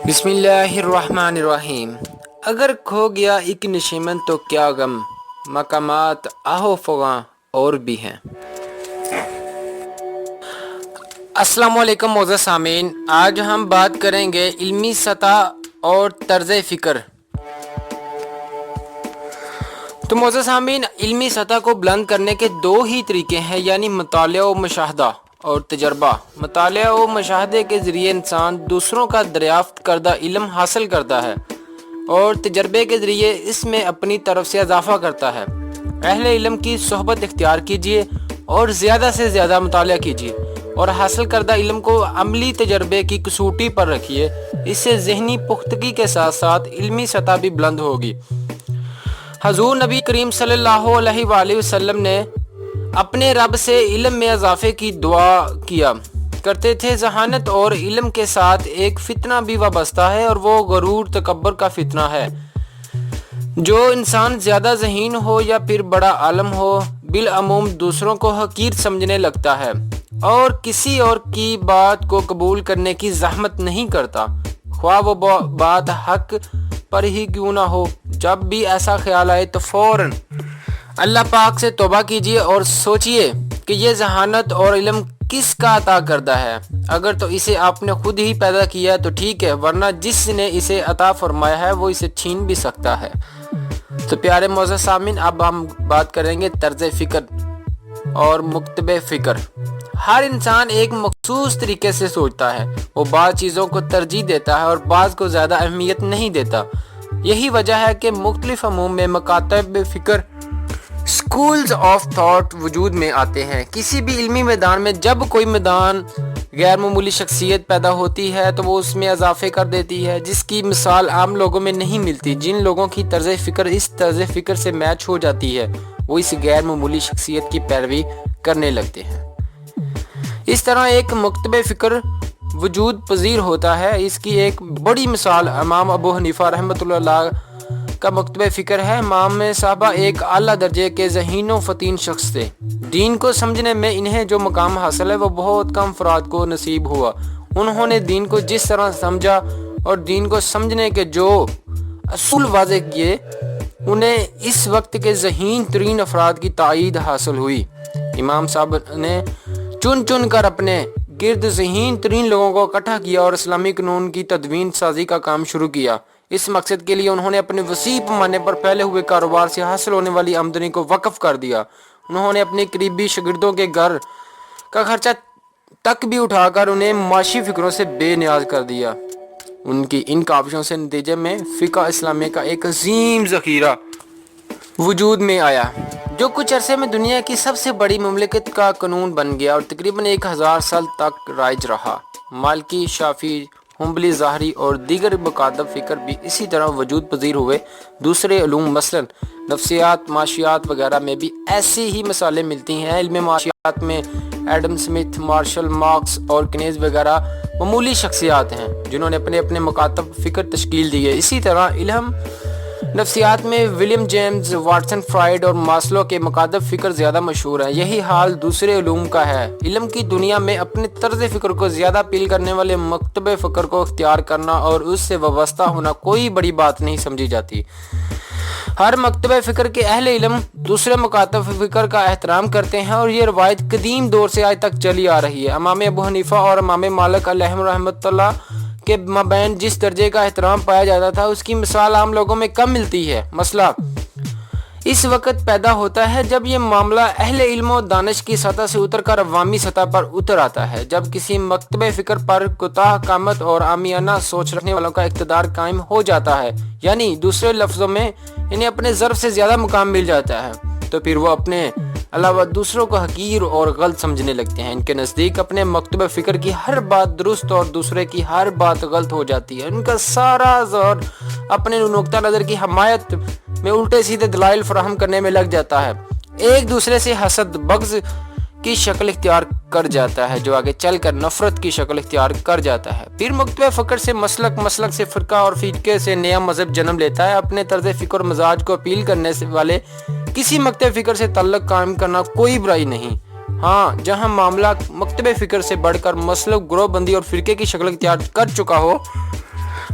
بسم اللہ الرحمن الرحیم۔ اگر کھو گیا ایک نشیمن تو کیا غم، مقامات آہو فغاں اور بھی ہیں۔ السلام علیکم معزز سامعین، آج ہم بات کریں گے علمی سطح اور طرز فکر۔ تو معزز سامعین، علمی سطح کو بلند کرنے کے دو ہی طریقے ہیں، یعنی مطالعہ و مشاہدہ اور تجربہ۔ مطالعہ و مشاہدے کے ذریعے انسان دوسروں کا دریافت کردہ علم حاصل کرتا ہے اور تجربے کے ذریعے اس میں اپنی طرف سے اضافہ کرتا ہے۔ اہل علم کی صحبت اختیار کیجیے اور زیادہ سے زیادہ مطالعہ کیجیے اور حاصل کردہ علم کو عملی تجربے کی کسوٹی پر رکھیے۔ اس سے ذہنی پختگی کے ساتھ ساتھ علمی سطح بھی بلند ہوگی۔ حضور نبی کریم صلی اللہ علیہ وآلہ وسلم نے اپنے رب سے علم میں اضافے کی دعا کیا کرتے تھے۔ ذہانت اور علم کے ساتھ ایک فتنہ بھی وابستہ ہے اور وہ غرور تکبر کا فتنہ ہے۔ جو انسان زیادہ ذہین ہو یا پھر بڑا عالم ہو، بالعموم دوسروں کو حقیر سمجھنے لگتا ہے اور کسی اور کی بات کو قبول کرنے کی زحمت نہیں کرتا، خواہ وہ بات حق پر ہی کیوں نہ ہو۔ جب بھی ایسا خیال آئے تو فوراً اللہ پاک سے توبہ کیجیے اور سوچئے کہ یہ ذہانت اور علم کس کا عطا کردہ ہے۔ اگر تو اسے آپ نے خود ہی پیدا کیا تو ٹھیک ہے، ورنہ جس نے اسے عطا فرمایا ہے وہ اسے چھین بھی سکتا ہے۔ تو پیارے معزز سامعین، اب ہم بات کریں گے طرز فکر اور مکتب فکر۔ ہر انسان ایک مخصوص طریقے سے سوچتا ہے، وہ بعض چیزوں کو ترجیح دیتا ہے اور بعض کو زیادہ اہمیت نہیں دیتا۔ یہی وجہ ہے کہ مختلف عموم میں مکاتب فکر اسکولز آف تھاٹ وجود میں آتے ہیں۔ کسی بھی علمی میدان میں جب کوئی میدان غیر معمولی شخصیت پیدا ہوتی ہے تو وہ اس میں اضافے کر دیتی ہے، جس کی مثال عام لوگوں میں نہیں ملتی۔ جن لوگوں کی طرز فکر اس طرز فکر سے میچ ہو جاتی ہے وہ اس غیر معمولی شخصیت کی پیروی کرنے لگتے ہیں۔ اس طرح ایک مکتب فکر وجود پذیر ہوتا ہے۔ اس کی ایک بڑی مثال امام ابو حنیفہ رحمۃ اللہ علیہ کا مکتب فکر ہے۔ امام صاحبہ ایک اعلیٰ درجے کے ذہین و فطین شخص تھے۔ دین کو سمجھنے میں انہیں جو مقام حاصل ہے وہ بہت کم افراد کو نصیب ہوا۔ انہوں نے دین کو جس طرح سمجھا اور دین کو سمجھنے کے جو اصول واضح کیے، انہیں اس وقت کے ذہین ترین افراد کی تائید حاصل ہوئی۔ امام صاحب نے چن چن کر اپنے گرد ذہین ترین لوگوں کو اکٹھا کیا اور اسلامی قانون کی تدوین سازی کا کام شروع کیا۔ اس مقصد کے لیے انہوں نے اپنے وسیع پیمانے پر پھیلے ہوئے کاروبار سے حاصل ہونے والی آمدنی کو وقف کر دیا۔ انہوں نے اپنے قریبی شاگردوں کے گھر کا خرچہ تک بھی اٹھا کر انہیں معاشی فکروں سے بے نیاز کر دیا۔ ان کی ان کاوشوں سے نتیجے میں فقہ اسلامیہ کا ایک عظیم ذخیرہ وجود میں آیا، جو کچھ عرصے میں دنیا کی سب سے بڑی مملکت کا قانون بن گیا اور تقریباً 1000 سال تک رائج رہا۔ مالکی، شافعی، حنبلی، ظاہری اور دیگر مکاتب فکر بھی اسی طرح وجود پذیر ہوئے۔ دوسرے علوم مثلاً نفسیات، معاشیات وغیرہ میں بھی ایسی ہی مثالیں ملتی ہیں۔ علم معاشیات میں ایڈم سمتھ، مارشل مارکس اور کینز وغیرہ معمولی شخصیات ہیں جنہوں نے اپنے اپنے مکاتب فکر تشکیل دیے۔ اسی طرح علم نفسیات میں ولیم جیمز، واٹسن، فرائیڈ اور ماسلو کے مکاتب فکر زیادہ مشہور ہیں۔ یہی حال دوسرے علوم کا ہے۔ علم کی دنیا میں اپنے طرز فکر کو زیادہ اپیل کرنے والے مکتب فکر کو اختیار کرنا اور اس سے وابستہ ہونا کوئی بڑی بات نہیں سمجھی جاتی۔ ہر مکتب فکر کے اہل علم دوسرے مکاتب فکر کا احترام کرتے ہیں اور یہ روایت قدیم دور سے آج تک چلی آ رہی ہے۔ امام ابو حنیفہ اور امام مالک علیہم رحمۃ اللہ کے مابین جس درجے کا احترام پایا جاتا تھا اس کی مثال عام لوگوں میں کم ملتی ہے۔ مسئلہ اس وقت پیدا ہوتا ہے جب یہ معاملہ اہل علم و دانش کی سطح سے اتر کر عوامی سطح پر اتر آتا ہے، جب کسی مکتب فکر پر کوتاہ قامت اور عامیانہ سوچ رکھنے والوں کا اقتدار قائم ہو جاتا ہے، یعنی دوسرے لفظوں میں انہیں اپنے ضرب سے زیادہ مقام مل جاتا ہے، تو پھر وہ اپنے علاوہ دوسروں کو حقیر اور غلط سمجھنے لگتے ہیں۔ ان کے نزدیک اپنے مکتب فکر کی ہر بات درست اور دوسرے کی ہر بات غلط ہو جاتی ہے۔ ان کا سارا زور اپنے نقطہ نظر کی حمایت میں الٹے سیدھے دلائل فراہم کرنے میں لگ جاتا ہے۔ ایک دوسرے سے حسد، بغض کی شکل اختیار کر جاتا ہے جو آگے چل کر نفرت کی شکل اختیار کر جاتا ہے۔ پھر مکتب فکر سے مسلک، مسلک سے فرقہ اور فرقے سے نیا مذہب جنم لیتا ہے۔ اپنے طرز فکر اور مزاج کو اپیل کرنے والے کسی مکتب فکر سے تعلق قائم کرنا کوئی برائی نہیں۔ ہاں، جہاں معاملہ مکتب فکر سے بڑھ کر مسلک، گروہ بندی اور فرقے کی شکل اختیار کر چکا ہو،